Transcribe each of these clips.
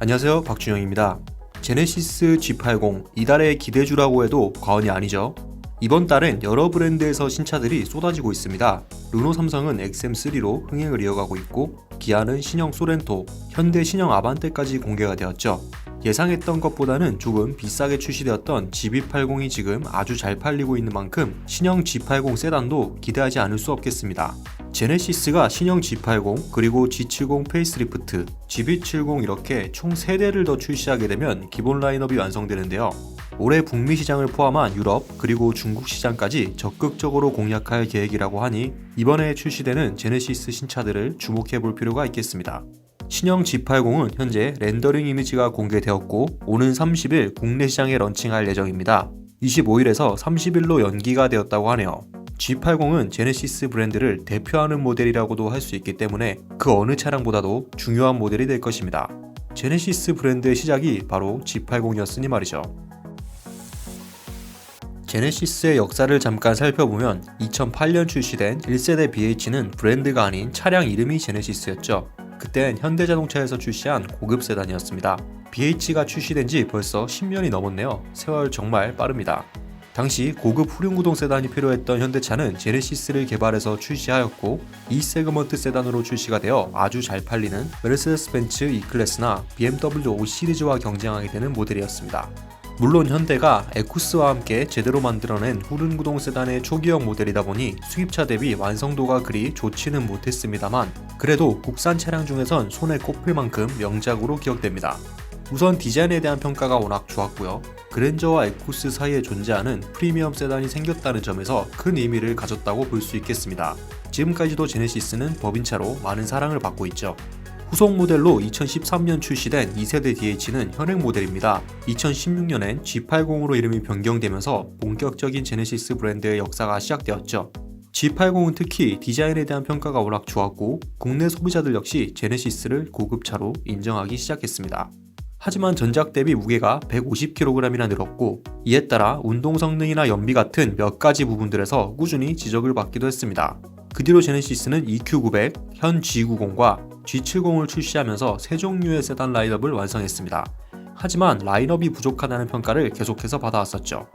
안녕하세요, 박준영입니다. 제네시스 G80, 이달의 기대주라고 해도 과언이 아니죠. 이번 달엔 여러 브랜드에서 신차들이 쏟아지고 있습니다. 르노 삼성은 XM3로 흥행을 이어가고 있고, 기아는 신형 소렌토, 현대 신형 아반떼까지 공개가 되었죠. 예상했던 것보다는 조금 비싸게 출시되었던 GB80이 지금 아주 잘 팔리고 있는 만큼 신형 G80 세단도 기대하지 않을 수 없겠습니다. 제네시스가 신형 G80 그리고 G70 페이스리프트, GB70 이렇게 총 3대를 더 출시하게 되면 기본 라인업이 완성되는데요. 올해 북미 시장을 포함한 유럽 그리고 중국 시장까지 적극적으로 공략할 계획이라고 하니 이번에 출시되는 제네시스 신차들을 주목해 볼 필요가 있겠습니다. 신형 G80은 현재 렌더링 이미지가 공개되었고 오는 30일 국내 시장에 런칭할 예정입니다. 25일에서 30일로 연기가 되었다고 하네요. G80은 제네시스 브랜드를 대표하는 모델이라고도 할 수 있기 때문에 그 어느 차량보다도 중요한 모델이 될 것입니다. 제네시스 브랜드의 시작이 바로 G80이었으니 말이죠. 제네시스의 역사를 잠깐 살펴보면 2008년 출시된 1세대 BH는 브랜드가 아닌 차량 이름이 제네시스였죠. 그땐 현대자동차에서 출시한 고급 세단이었습니다. BH가 출시된 지 벌써 10년이 넘었네요. 세월 정말 빠릅니다. 당시 고급 후륜구동 세단이 필요했던 현대차는 제네시스를 개발해서 출시하였고 이 세그먼트 세단으로 출시가 되어 아주 잘 팔리는 메르세데스 벤츠 E클래스나 BMW 5 시리즈와 경쟁하게 되는 모델이었습니다. 물론 현대가 에쿠스와 함께 제대로 만들어낸 후륜구동 세단의 초기형 모델이다 보니 수입차 대비 완성도가 그리 좋지는 못했습니다만 그래도 국산 차량 중에선 손에 꼽힐 만큼 명작으로 기억됩니다. 우선 디자인에 대한 평가가 워낙 좋았고요. 그랜저와 에쿠스 사이에 존재하는 프리미엄 세단이 생겼다는 점에서 큰 의미를 가졌다고 볼 수 있겠습니다. 지금까지도 제네시스는 법인차로 많은 사랑을 받고 있죠. 후속 모델로 2013년 출시된 2세대 DH는 현행 모델입니다. 2016년엔 G80으로 이름이 변경되면서 본격적인 제네시스 브랜드의 역사가 시작되었죠. G80은 특히 디자인에 대한 평가가 워낙 좋았고 국내 소비자들 역시 제네시스를 고급차로 인정하기 시작했습니다. 하지만 전작 대비 무게가 150kg이나 늘었고 이에 따라 운동 성능이나 연비 같은 몇 가지 부분들에서 꾸준히 지적을 받기도 했습니다. 그 뒤로 제네시스는 EQ900, 현 G90과 G70을 출시하면서 세 종류의 세단 라인업을 완성했습니다. 하지만 라인업이 부족하다는 평가를 계속해서 받아왔었죠.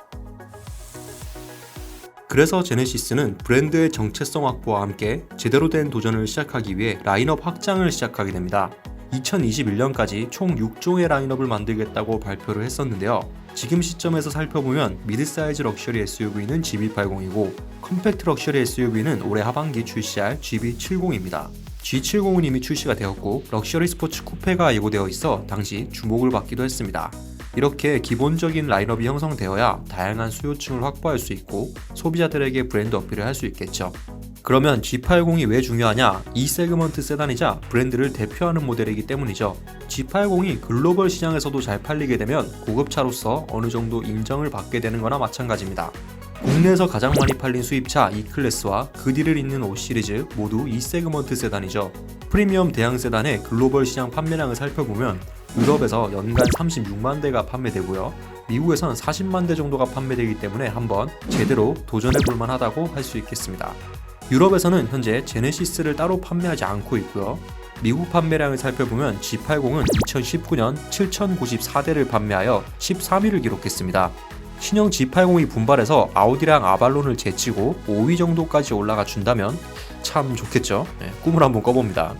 그래서 제네시스는 브랜드의 정체성 확보와 함께 제대로 된 도전을 시작하기 위해 라인업 확장을 시작하게 됩니다. 2021년까지 총 6종의 라인업을 만들겠다고 발표를 했었는데요. 지금 시점에서 살펴보면 미드사이즈 럭셔리 SUV는 GB80이고 컴팩트 럭셔리 SUV는 올해 하반기 출시할 GB70입니다. G70은 이미 출시가 되었고 럭셔리 스포츠 쿠페가 예고되어 있어 당시 주목을 받기도 했습니다. 이렇게 기본적인 라인업이 형성되어야 다양한 수요층을 확보할 수 있고 소비자들에게 브랜드 어필을 할 수 있겠죠. 그러면 G80이 왜 중요하냐? 이 세그먼트 세단이자 브랜드를 대표하는 모델이기 때문이죠. G80이 글로벌 시장에서도 잘 팔리게 되면 고급차로서 어느 정도 인정을 받게 되는 거나 마찬가지입니다. 국내에서 가장 많이 팔린 수입차 E클래스와 그 뒤를 잇는 5 시리즈 모두 이 세그먼트 세단이죠. 프리미엄 대형 세단의 글로벌 시장 판매량을 살펴보면 유럽에서 연간 36만 대가 판매되고요. 미국에선 40만 대 정도가 판매되기 때문에 한번 제대로 도전해 볼 만하다고 할 수 있겠습니다. 유럽에서는 현재 제네시스를 따로 판매하지 않고 있고요. 미국 판매량을 살펴보면 G80은 2019년 7,094대를 판매하여 13위를 기록했습니다. 신형 G80이 분발해서 아우디랑 아발론을 제치고 5위 정도까지 올라가 준다면 참 좋겠죠. 꿈을 한번 꿔봅니다.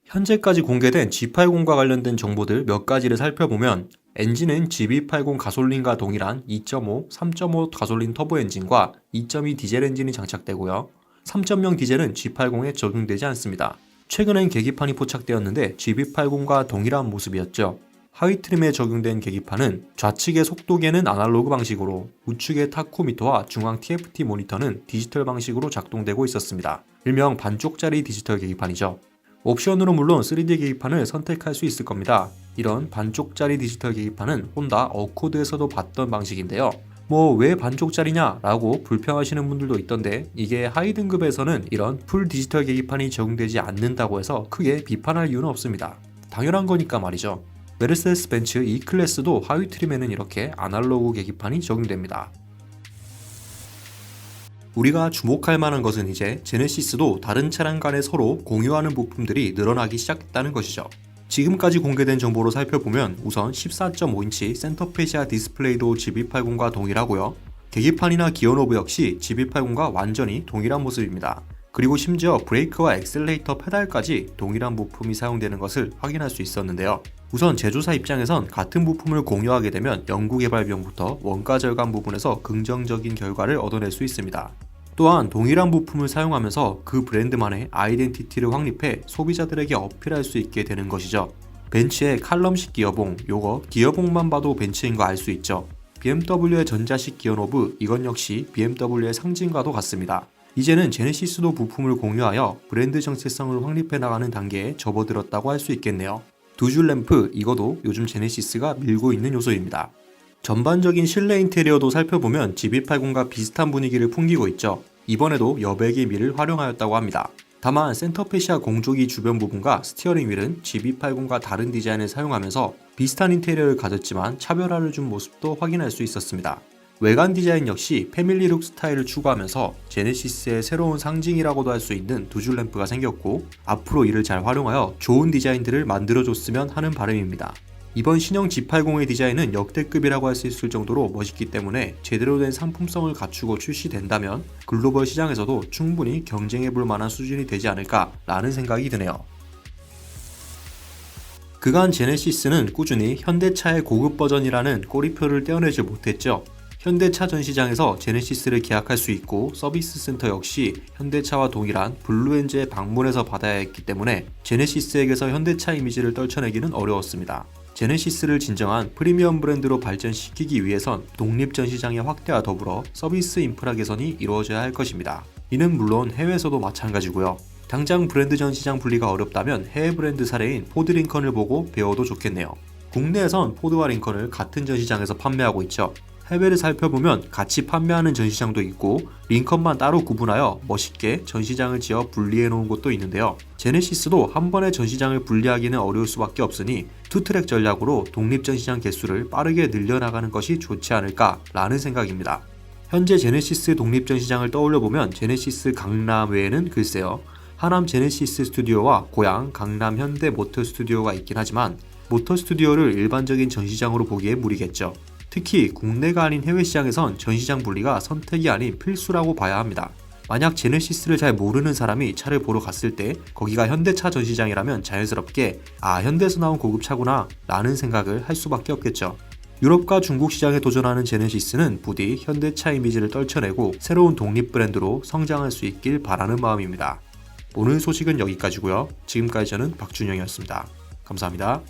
현재까지 공개된 G80과 관련된 정보들 몇 가지를 살펴보면 엔진은 GB80 가솔린과 동일한 2.5, 3.5 가솔린 터보 엔진과 2.2 디젤 엔진이 장착되고요. 3.0 디젤은 G80에 적용되지 않습니다. 최근엔 계기판이 포착되었는데 GB80과 동일한 모습이었죠. 하위 트림에 적용된 계기판은 좌측의 속도계는 아날로그 방식으로 우측의 타코미터와 중앙 TFT 모니터는 디지털 방식으로 작동되고 있었습니다. 일명 반쪽짜리 디지털 계기판이죠. 옵션으로 물론 3D 계기판을 선택할 수 있을 겁니다. 이런 반쪽짜리 디지털 계기판은 혼다 어코드에서도 봤던 방식인데요. 왜 반쪽짜리냐 라고 불평하시는 분들도 있던데 이게 하위 등급에서는 이런 풀 디지털 계기판이 적용되지 않는다고 해서 크게 비판할 이유는 없습니다. 당연한 거니까 말이죠. 메르세데스 벤츠 E클래스도 하위 트림에는 이렇게 아날로그 계기판이 적용됩니다. 우리가 주목할 만한 것은 이제 제네시스도 다른 차량 간에 서로 공유하는 부품들이 늘어나기 시작했다는 것이죠. 지금까지 공개된 정보로 살펴보면 우선 14.5인치 센터페시아 디스플레이도 GB80과 동일하고요. 계기판이나 기어노브 역시 GB80과 완전히 동일한 모습입니다. 그리고 심지어 브레이크와 엑셀레이터 페달까지 동일한 부품이 사용되는 것을 확인할 수 있었는데요. 우선 제조사 입장에선 같은 부품을 공유하게 되면 연구개발 비용부터 원가 절감 부분에서 긍정적인 결과를 얻어낼 수 있습니다. 또한 동일한 부품을 사용하면서 그 브랜드만의 아이덴티티를 확립해 소비자들에게 어필할 수 있게 되는 것이죠. 벤츠의 칼럼식 기어봉, 요거 기어봉만 봐도 벤츠인 거 알 수 있죠. BMW의 전자식 기어노브, 이건 역시 BMW의 상징과도 같습니다. 이제는 제네시스도 부품을 공유하여 브랜드 정체성을 확립해 나가는 단계에 접어들었다고 할 수 있겠네요. 두 줄 램프, 이거도 요즘 제네시스가 밀고 있는 요소입니다. 전반적인 실내 인테리어도 살펴보면 GB80과 비슷한 분위기를 풍기고 있죠. 이번에도 여백의 밀을 활용하였다고 합니다. 다만 센터페시아 공조기 주변 부분과 스티어링 휠은 GB80과 다른 디자인을 사용하면서 비슷한 인테리어를 가졌지만 차별화를 준 모습도 확인할 수 있었습니다. 외관 디자인 역시 패밀리룩 스타일을 추구하면서 제네시스의 새로운 상징이라고도 할 수 있는 두 줄 램프가 생겼고, 앞으로 이를 잘 활용하여 좋은 디자인들을 만들어줬으면 하는 바람입니다. 이번 신형 G80의 디자인은 역대급이라고 할 수 있을 정도로 멋있기 때문에 제대로 된 상품성을 갖추고 출시된다면 글로벌 시장에서도 충분히 경쟁해볼 만한 수준이 되지 않을까 라는 생각이 드네요. 그간 제네시스는 꾸준히 현대차의 고급 버전이라는 꼬리표를 떼어내지 못했죠. 현대차 전시장에서 제네시스를 계약할 수 있고 서비스 센터 역시 현대차와 동일한 블루엔즈에 방문해서 받아야 했기 때문에 제네시스에게서 현대차 이미지를 떨쳐내기는 어려웠습니다. 제네시스를 진정한 프리미엄 브랜드로 발전시키기 위해선 독립 전시장의 확대와 더불어 서비스 인프라 개선이 이루어져야 할 것입니다. 이는 물론 해외에서도 마찬가지고요. 당장 브랜드 전시장 분리가 어렵다면 해외 브랜드 사례인 포드 링컨을 보고 배워도 좋겠네요. 국내에선 포드와 링컨을 같은 전시장에서 판매하고 있죠. 해외를 살펴보면 같이 판매하는 전시장도 있고 링컨만 따로 구분하여 멋있게 전시장을 지어 분리해 놓은 곳도 있는데요. 제네시스도 한 번에 전시장을 분리하기는 어려울 수밖에 없으니 투트랙 전략으로 독립 전시장 개수를 빠르게 늘려나가는 것이 좋지 않을까 라는 생각입니다. 현재 제네시스 독립 전시장을 떠올려보면 제네시스 강남 외에는 글쎄요, 하남 제네시스 스튜디오와 고양 강남 현대 모터 스튜디오가 있긴 하지만 모터 스튜디오를 일반적인 전시장으로 보기에 무리겠죠. 특히 국내가 아닌 해외 시장에선 전시장 분리가 선택이 아닌 필수라고 봐야 합니다. 만약 제네시스를 잘 모르는 사람이 차를 보러 갔을 때 거기가 현대차 전시장이라면 자연스럽게 현대에서 나온 고급차구나 라는 생각을 할 수밖에 없겠죠. 유럽과 중국 시장에 도전하는 제네시스는 부디 현대차 이미지를 떨쳐내고 새로운 독립 브랜드로 성장할 수 있길 바라는 마음입니다. 오늘 소식은 여기까지고요. 지금까지 저는 박준영이었습니다. 감사합니다.